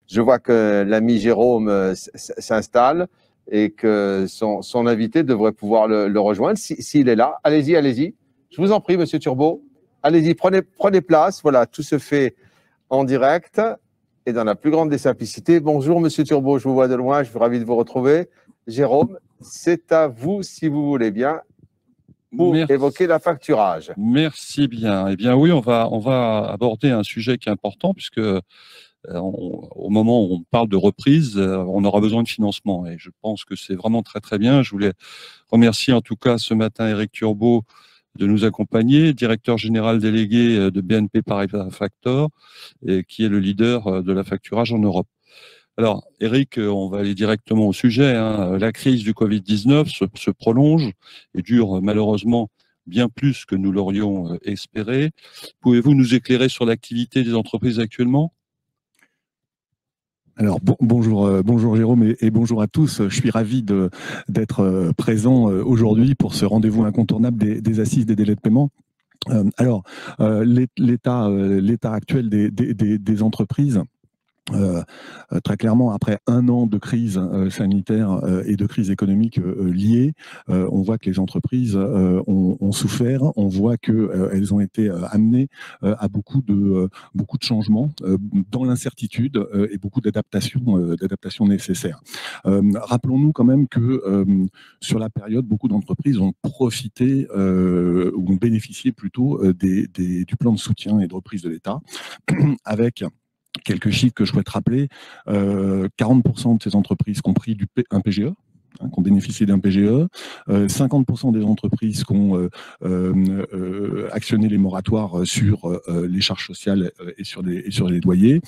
Je vois que l'ami Jérôme s'installe et que son invité devrait pouvoir le rejoindre s'il est là. Allez-y, allez-y. Je vous en prie, Monsieur Turbo. Allez-y, prenez place. Voilà, tout se fait en direct et dans la plus grande des simplicités. Bonjour, Monsieur Turbo, je vous vois de loin, je suis ravi de vous retrouver. Jérôme, c'est à vous, si vous voulez bien, pour évoquer l'affacturage. Merci bien. Eh bien oui, on va aborder un sujet qui est important puisque au moment où on parle de reprise, on aura besoin de financement et je pense que c'est vraiment très très bien. Je voulais remercier en tout cas ce matin Eric Turbo de nous accompagner, directeur général délégué de BNP Paribas Factor, et qui est le leader de l'affacturage en Europe. Alors, Eric, on va aller directement au sujet. La crise du Covid-19 se prolonge et dure malheureusement bien plus que nous l'aurions espéré. Pouvez-vous nous éclairer sur l'activité des entreprises actuellement ? Alors bonjour Jérôme et bonjour à tous. Je suis ravi d'être présent aujourd'hui pour ce rendez-vous incontournable des assises des délais de paiement. L'état actuel des entreprises. Très clairement, après un an de crise sanitaire et de crise économique liée, on voit que les entreprises ont souffert, on voit qu'elles ont été amenées à beaucoup de changements dans l'incertitude et beaucoup d'adaptations nécessaires. Rappelons-nous quand même que sur la période, beaucoup d'entreprises ont profité ou ont bénéficié plutôt du plan de soutien et de reprise de l'État avec quelques chiffres que je souhaite rappeler. 40% de ces entreprises qui ont pris un PGE, qui ont bénéficié d'un PGE, 50% des entreprises qui ont actionné les moratoires sur les charges sociales et sur les loyers,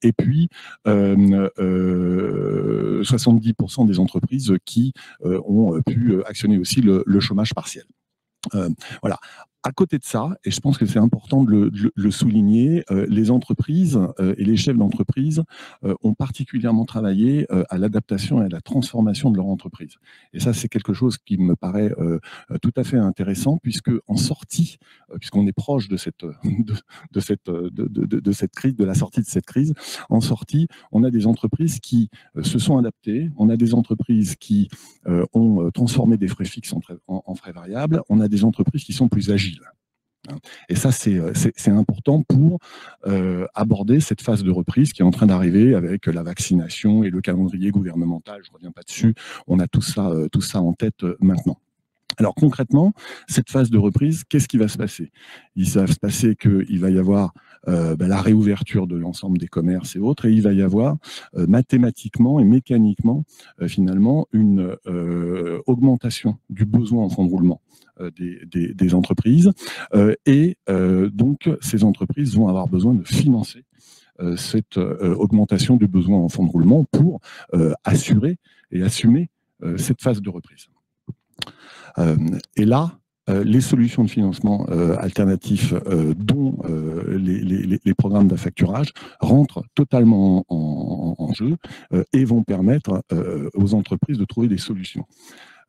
et puis 70% des entreprises qui ont pu actionner aussi le chômage partiel. Voilà. À côté de ça, et je pense que c'est important de le souligner, les entreprises et les chefs d'entreprise ont particulièrement travaillé à l'adaptation et à la transformation de leur entreprise. Et ça, c'est quelque chose qui me paraît tout à fait intéressant, puisque en sortie, puisqu'on est proche de cette crise, de la sortie de cette crise, en sortie, on a des entreprises qui se sont adaptées, on a des entreprises qui ont transformé des frais fixes en frais variables, on a des entreprises qui sont plus agiles. Et ça, c'est important pour aborder cette phase de reprise qui est en train d'arriver avec la vaccination et le calendrier gouvernemental. Je ne reviens pas dessus, on a tout ça en tête maintenant. Alors concrètement, cette phase de reprise, qu'est-ce qui va se passer ? Il va se passer qu'il va y avoir la réouverture de l'ensemble des commerces et autres, et il va y avoir mathématiquement et mécaniquement finalement une augmentation du besoin en fonds de roulement des entreprises, et donc ces entreprises vont avoir besoin de financer cette augmentation du besoin en fonds de roulement pour assurer et assumer cette phase de reprise. Et là, les solutions de financement alternatifs, dont les programmes d'affacturage, rentrent totalement en jeu et vont permettre aux entreprises de trouver des solutions.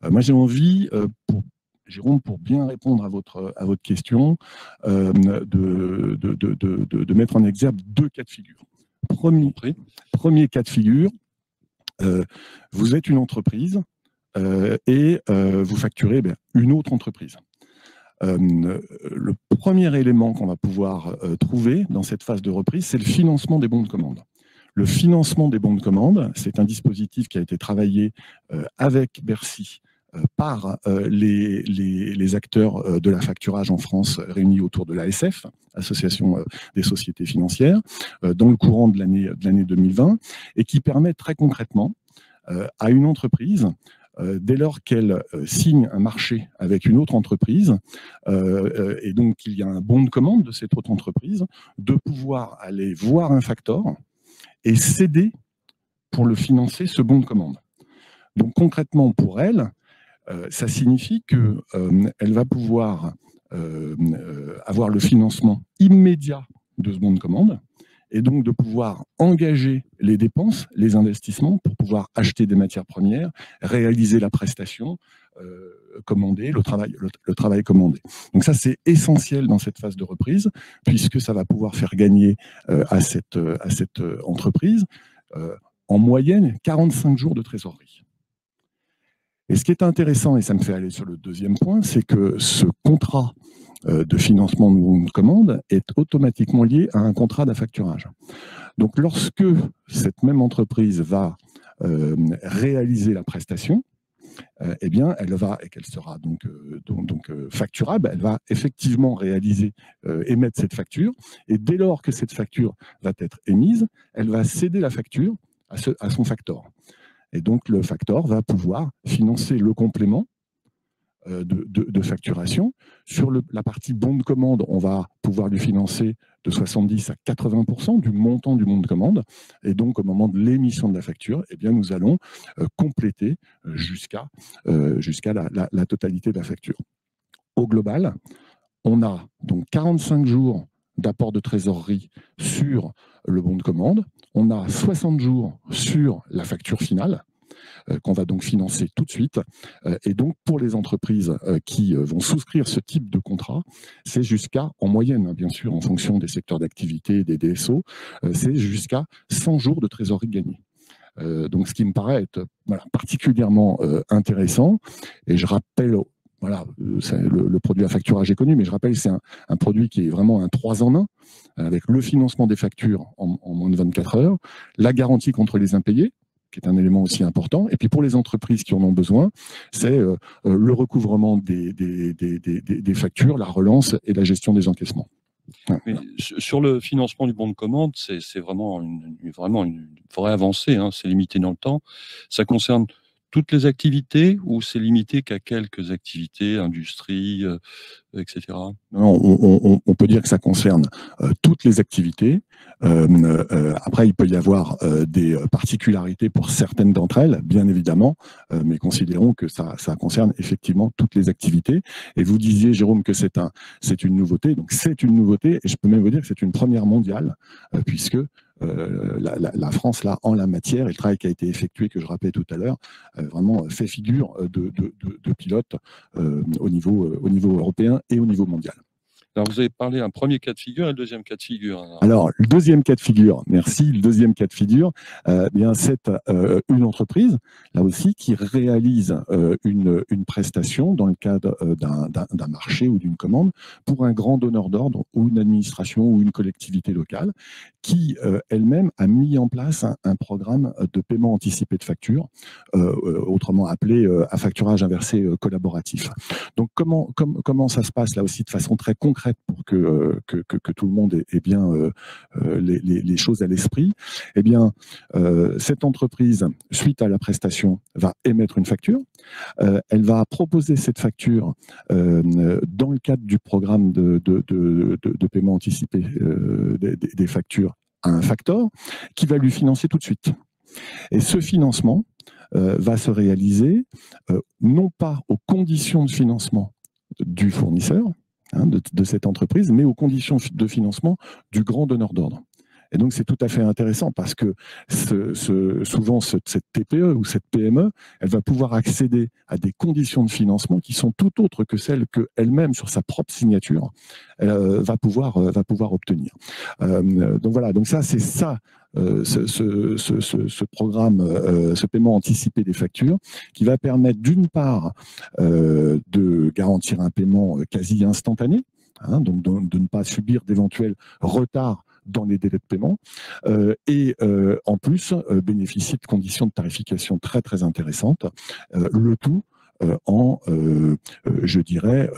Moi, j'ai envie, Jérôme, pour bien répondre à votre question, de mettre en exergue deux cas de figure. Premier cas de figure, vous êtes une entreprise et vous facturez une autre entreprise. Le premier élément qu'on va pouvoir trouver dans cette phase de reprise, c'est le financement des bons de commande. Le financement des bons de commande, c'est un dispositif qui a été travaillé avec Bercy par les acteurs de l'affacturage en France réunis autour de l'ASF, Association des sociétés financières, dans le courant de l'année 2020, et qui permet très concrètement à une entreprise, dès lors qu'elle signe un marché avec une autre entreprise, et donc qu'il y a un bon de commande de cette autre entreprise, de pouvoir aller voir un factor et céder pour le financer ce bon de commande. Donc concrètement pour elle, ça signifie qu'elle va pouvoir avoir le financement immédiat de ce bon de commande, et donc de pouvoir engager les dépenses, les investissements pour pouvoir acheter des matières premières, réaliser la prestation commandée, le travail commandé. Donc ça, c'est essentiel dans cette phase de reprise, puisque ça va pouvoir faire gagner à cette entreprise en moyenne 45 jours de trésorerie. Et ce qui est intéressant, et ça me fait aller sur le deuxième point, c'est que ce contrat de financement de bon de commande est automatiquement lié à un contrat d'affacturage. Donc lorsque cette même entreprise va réaliser la prestation, eh bien, elle va, et qu'elle sera donc facturable, elle va effectivement émettre cette facture, et dès lors que cette facture va être émise, elle va céder la facture à son factor. Et donc, le factor va pouvoir financer le complément de facturation. Sur la partie bon de commande, on va pouvoir lui financer de 70 à 80% du montant du bon de commande. Et donc, au moment de l'émission de la facture, eh bien, nous allons compléter jusqu'à la totalité de la facture. Au global, on a donc 45 jours d'apport de trésorerie sur le bon de commande. On a 60 jours sur la facture finale, qu'on va donc financer tout de suite. Et donc, pour les entreprises qui vont souscrire ce type de contrat, c'est jusqu'à, en moyenne, bien sûr, en fonction des secteurs d'activité et des DSO, c'est jusqu'à 100 jours de trésorerie gagnée. Donc, ce qui me paraît être particulièrement intéressant. Et je rappelle, le produit à facturage est connu, mais je rappelle, c'est un produit qui est vraiment un 3 en 1, avec le financement des factures en moins de 24 heures, la garantie contre les impayés, qui est un élément aussi important. Et puis pour les entreprises qui en ont besoin, c'est le recouvrement des factures, la relance et la gestion des encaissements. Mais sur le financement du bon de commande, c'est vraiment une vraie avancée, hein, c'est limité dans le temps. Ça concerne toutes les activités ou c'est limité qu'à quelques activités, industrie, etc. Non, on peut dire que ça concerne toutes les activités. Après, il peut y avoir des particularités pour certaines d'entre elles, bien évidemment, mais considérons que ça concerne effectivement toutes les activités. Et vous disiez, Jérôme, que c'est une nouveauté. Donc c'est une nouveauté, et je peux même vous dire que c'est une première mondiale, puisque la France, là, en la matière, et le travail qui a été effectué, que je rappelais tout à l'heure, vraiment fait figure de pilote au niveau européen et au niveau mondial. Alors, vous avez parlé d'un premier cas de figure et un deuxième cas de figure. Alors, le deuxième cas de figure, merci. Le deuxième cas de figure, bien, c'est une entreprise, là aussi, qui réalise une prestation dans le cadre d'un marché ou d'une commande pour un grand donneur d'ordre ou une administration ou une collectivité locale qui, elle-même, a mis en place un programme de paiement anticipé de facture, autrement appelé à facturage inversé collaboratif. Donc, comment ça se passe, là aussi, de façon très concrète, pour que tout le monde ait bien les choses à l'esprit? Eh bien, cette entreprise, suite à la prestation, va émettre une facture. Elle va proposer cette facture dans le cadre du programme de paiement anticipé des factures à un factor qui va lui financer tout de suite. Et ce financement va se réaliser non pas aux conditions de financement du fournisseur, de cette entreprise, mais aux conditions de financement du grand donneur d'ordre. Et donc, c'est tout à fait intéressant parce que souvent, cette TPE ou cette PME, elle va pouvoir accéder à des conditions de financement qui sont tout autres que celles qu'elle-même, sur sa propre signature, va pouvoir obtenir. Donc voilà, donc ça, c'est ça. Ce programme, ce paiement anticipé des factures, qui va permettre d'une part de garantir un paiement quasi instantané, donc de ne pas subir d'éventuels retards dans les délais de paiement, et en plus bénéficier de conditions de tarification très très intéressantes, le tout en, je dirais,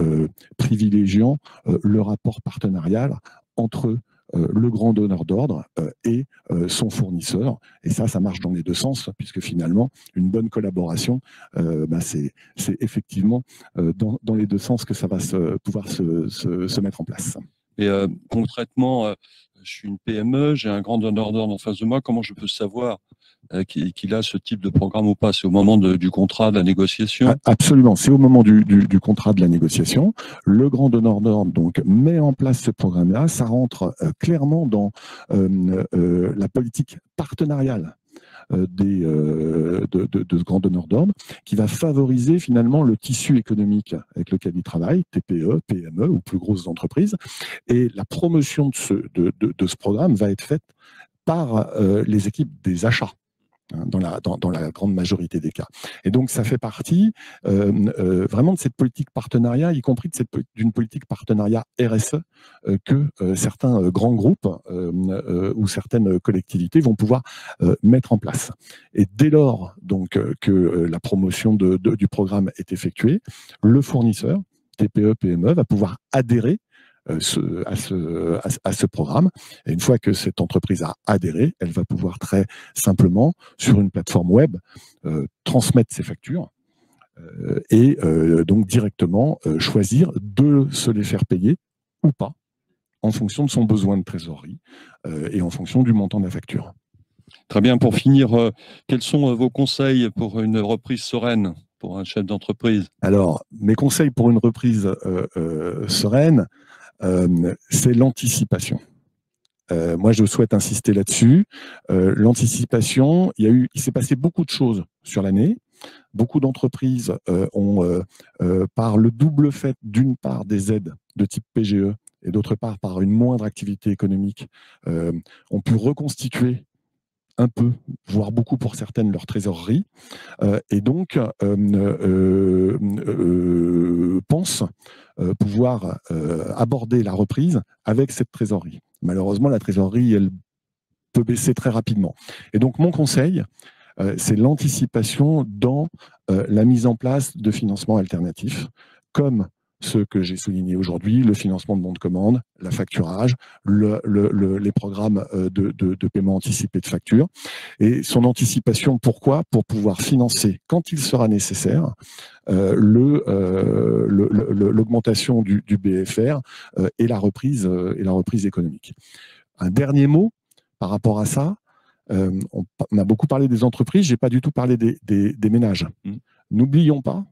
privilégiant le rapport partenarial entre le grand donneur d'ordre et son fournisseur. Et ça marche dans les deux sens, puisque finalement, une bonne collaboration, c'est effectivement dans les deux sens que ça va pouvoir se mettre en place. Et concrètement, je suis une PME, j'ai un grand donneur d'ordre en face de moi, comment je peux savoir qu'il a ce type de programme ou pas? C'est au moment du contrat, de la négociation? Absolument, c'est au moment du contrat de la négociation. Le grand donneur d'ordre donc met en place ce programme-là. Ça rentre clairement dans la politique partenariale de ce grand donneur d'ordre, qui va favoriser finalement le tissu économique avec lequel il travaille, TPE, PME ou plus grosses entreprises. Et la promotion de ce programme va être faite par les équipes des achats, hein, dans la grande majorité des cas. Et donc, ça fait partie vraiment de cette politique partenariat, y compris d'une politique partenariat RSE que certains grands groupes ou certaines collectivités vont pouvoir mettre en place. Et dès lors donc, que la promotion du programme est effectuée, le fournisseur, TPE, PME, va pouvoir adhérer à ce programme. Et une fois que cette entreprise a adhéré, elle va pouvoir très simplement, sur une plateforme web, transmettre ses factures et donc directement choisir de se les faire payer ou pas, en fonction de son besoin de trésorerie et en fonction du montant de la facture. Très bien. Pour finir, quels sont vos conseils pour une reprise sereine pour un chef d'entreprise? Alors, mes conseils pour une reprise sereine, c'est l'anticipation. Moi, je souhaite insister là-dessus. L'anticipation, il s'est passé beaucoup de choses sur l'année. Beaucoup d'entreprises ont, par le double fait, d'une part des aides de type PGE et d'autre part par une moindre activité économique, ont pu reconstituer un peu, voire beaucoup pour certaines, leur trésorerie, et donc pensent pouvoir aborder la reprise avec cette trésorerie. Malheureusement, la trésorerie, elle peut baisser très rapidement. Et donc, mon conseil, c'est l'anticipation dans la mise en place de financements alternatifs, comme ceux que j'ai soulignés aujourd'hui, le financement de bons de commande, la facturage, les programmes de paiement anticipé de facture. Et son anticipation, pourquoi? Pour pouvoir financer, quand il sera nécessaire, l'augmentation du BFR et la reprise économique. Un dernier mot par rapport à ça. On a beaucoup parlé des entreprises, je n'ai pas du tout parlé des ménages. N'oublions pas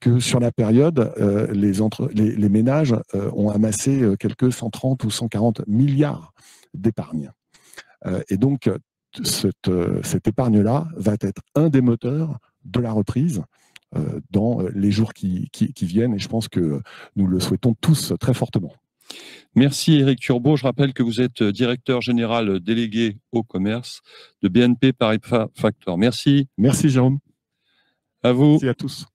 que sur la période, les ménages ont amassé quelques 130 ou 140 milliards d'épargne. Et donc, cette épargne-là va être un des moteurs de la reprise dans les jours qui viennent, et je pense que nous le souhaitons tous très fortement. Merci Éric Turbo. Je rappelle que vous êtes directeur général délégué au commerce de BNP Paribas Factor. Merci. Merci Jérôme. À vous. Merci à tous.